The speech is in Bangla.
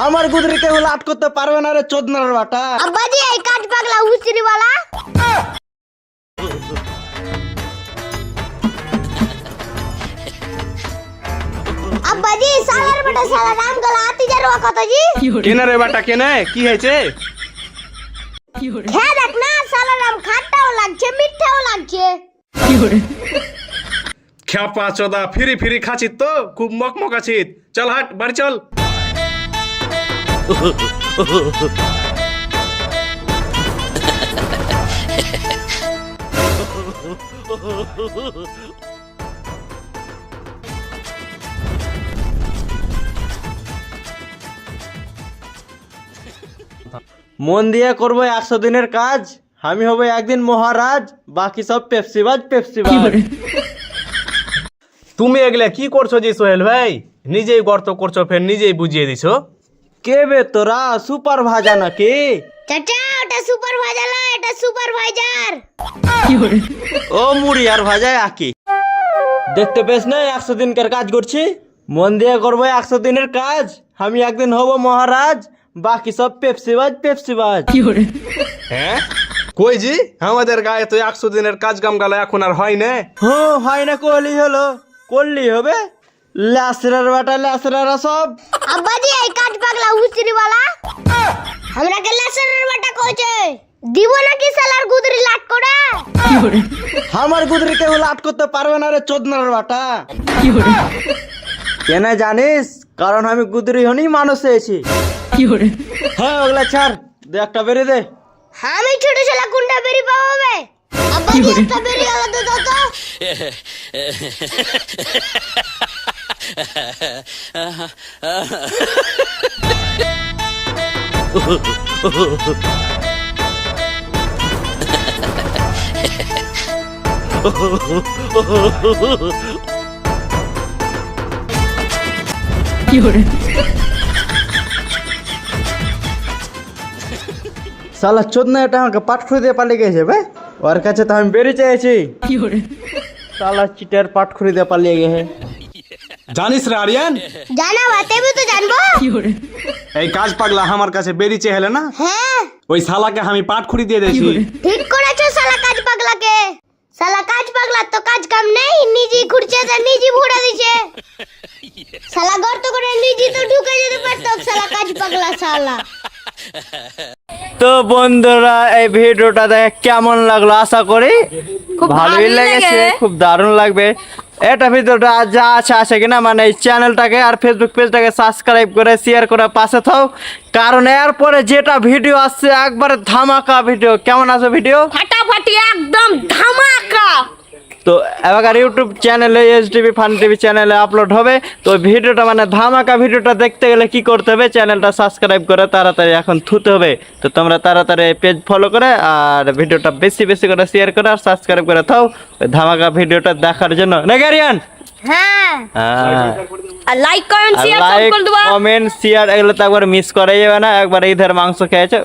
আমার গুদরিকে হলো আট করতে পারবে না রে চোদনার বাটা। আব্বাজি এই কাজ পাগলা হুচরি वाला আব্বাজি সালার বেটা সালা নাম গলা আতি যারো কত জি কেনে রে বাটা কেনে কি হয়েছে? খেয়ে দেখ না সালা নাম খাটাও লাগছে মিঠাও লাগছে। খ্যাপা চোদা ফিরি ফিরি খাচ্ছিস তো খুব মকমক আছিস। চল হাট বাড়ি চল। মন দিয়ে করবো 100 দিনের কাজ, আমি হবো একদিন মহারাজ, বাকি সব পেপসিবাজ পেপসিবাজ। তুমি এগুলা কি করছো জি সোহেল ভাই? নিজেই গর্ত করছো ফের নিজেই বুঝিয়ে দিছো। কে বে তোরা সুপার ভাজা নাকি? চাচা ওটা সুপারভাইজার না এটা সুপারভাইজার। ও মুড়ি আর ভাজায় আকি দেখতে পেস না 100 দিনকার কাজ করছি। মন দিয়ে করবো 100 দিনের কাজ, আমি একদিন হব মহারাজ, বাকি সব পেপসিবাজ পেপসিবাজ। হ্যাঁ কই জি আমাদের গায়ে তো 100 দিনের কাজ কাম গেল এখন আর হয় না। হ্যাঁ হয় না করলি হলো, করলি হবে। ল্যাসরার বাটা ল্যাসরারা সব। আব্বাজি এই কাজ পাগলা হুচরি वाला আমরা কে লাসরের বাটা কইছে দিব নাকি সালার গুদরি লাট করে। আমার গুদরিকে হলো আট করতে পারবে না রে চোদনার বাটা। কেন জানিস? কারণ আমি গুদরি হনি মানুষ হয়েছি। হ্যাঁ ওগুলা ছাড়, দে একটা বেরিয়ে দে। আমি ছোট শালা কুন্ডা বেরি পাবে আব্বাজি একটা বেরি আলাদা দাও তো। সালা চোদনা এটা আমাকে পাট খুঁড়ে দিয়ে পালিয়ে গেছে ভাই, ওর কাছে তো আমি বেরিয়ে চেয়েছি। সালা চিটার পাট খুঁড়ে দিয়ে পালিয়ে গেছে। জানিস রে আরিয়ান জানা বাতে তো জানবো। এই কাজ পাগলা আমার কাছে বেরিয়েছে হেলে না, হ্যাঁ ওই শালাকে আমি পাট খুঁড়ি দিয়ে দিয়েছি। ঠিক করেছো শালা কাজ পাগলাকে। শালা কাজ পাগলা তো কাজ কাম নেই, নিজেই খুঁড়ছে আর নিজেই ভুড়া দিছে। শালা গর্ত করে নিজেই তো ঢুকে যেতে পারতো শালা কাজ পাগলা শালা। তো বন্ধুরা এই ভিডিওটা দেখে কেমন লাগলো আশা করি ভালোই লেগেছে, খুব দারুণ লাগবে। এটা ভিডিওটা যা আছে কিনা মানে এই চ্যানেলটাকে আর ফেসবুক পেজটাকে সাবস্ক্রাইব করে শেয়ার করে পাশে থাও, কারণ এরপরে যেটা ভিডিও আসছে একবারে ধামাকা ভিডিও। কেমন আছে ভিডিও? ফাটাফাটি একদম ধামাকা। তো এবার ইউটিউব চ্যানেলে SDB ফান টিভি চ্যানেলে আপলোড হবে। তো ভিডিওটা মানে ধামাকা ভিডিওটা দেখতে গেলে কি করতে হবে? চ্যানেলটা সাবস্ক্রাইব করে তাড়াতাড়ি এখন থুতে হবে। তো তোমরা তাড়াতাড়ি পেজ ফলো করে আর ভিডিওটা বেশি বেশি করে শেয়ার করে আর সাবস্ক্রাইব করে থাও ওই ধামাকা ভিডিওটা দেখার জন্য। নাকি আরিয়ান? হ্যাঁ আর লাইক কমেন্ট শেয়ার সব করে দেবা। কমেন্ট শেয়ার এগুলো তো একবার মিস করাই যাবে না। একবার ইধার মাংস খেয়েছো